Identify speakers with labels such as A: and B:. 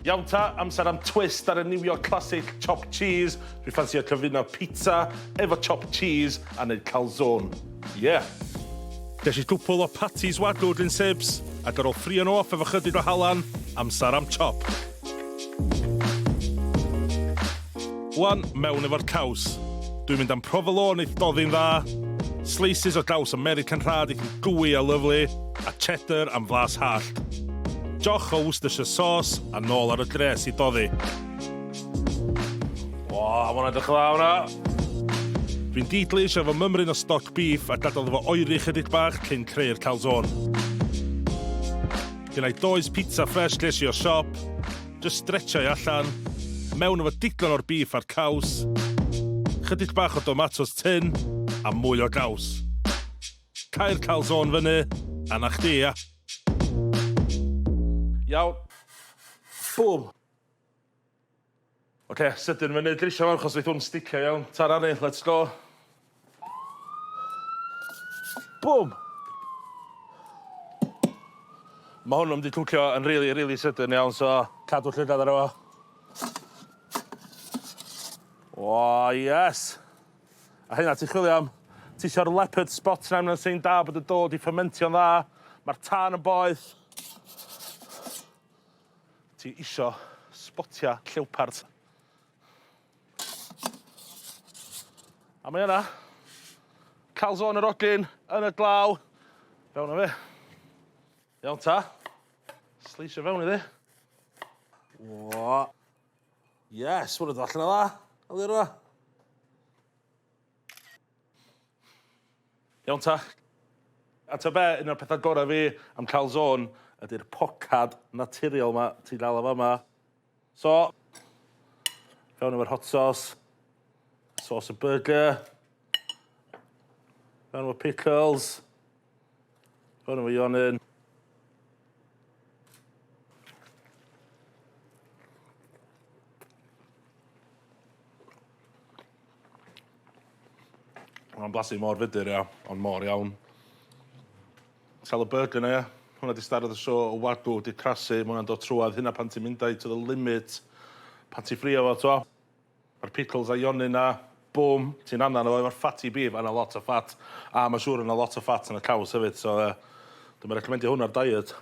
A: Iawn ta, amser am twist ar y New York Classic chopped cheese. Dwi ffansio cyfuno pizza efo chopped cheese a neud calzone. Yeah. Ges i gwpl o patties wadwd yn sibs, ac ar ôl ffrio nhw off efo chydig o halan, amser am chop. Wan, mewn efo'r caws. Dwi'n mynd am provolone i ddoddi'n dda, slices o gaws American rhad i'ch gwy a lyflu, a cheddar am flas hallt. Joch o Worcestershire sauce a nôl ar y gres i doddi. O, ma' hwnna'n edrych yn dda hwnna. Dwi'n didlis efo mymryn o stoc beef a gadael efo oeri chydig bach cyn creu'r calzone. Gynnau does pizza fresh ges i o siop, just stretchai allan, mewn efo digon o'r beef a'r caws, chydig bach o tomatos tin a mwy o gaws. Cau'r calzone fyny, a na chdi, ia. Iawn. Boom. Oce, sydyn fyny drisio fan, chos weith hwn sticio iawn. Tara ni, let's go. Boom. Mae hwn yn mynd i cwcio yn really sydyn iawn, so cadw llygad ar efo. O, yes. A hynna, ti'n chwilio am, ti eisiau'r leopard spot na yn sy'n da bod y dod i ffermentio'n dda. Mae'r tân yn boeth. Ti isio spotia llewpart. A mae yna. Calzone yr ogyn yn y glaw. Fewn o fi. Iawn ta. Sleisio fewn iddi. O. Yes, wrth allan o dda. Alir o. Iawn ta. A ta be, un o'r pethau gorau fi am calzone ydy'r pocad naturiol ma ti dal o fama. So, fewn efo'r hot sauce, sauce y burger, fewn efo pickles, fewn efo ionyn. Hwna'n blasu mor fydur, ia, ond mor iawn. Sal y burger na, ia. Hwna di starad y sio o wadw, di crasu, mae hwnna'n dod trwad. Hynna pan ti'n mynd to the limit, pan ti'n ffrio fo, to. Mae'r pickles a ionyn na, boom, ti'n annan o efo'r fatty beef, a na lot o fat. A mae siŵr yna lot o fat yn y caws hefyd, so dwi'n recomendio hwnna'r diet.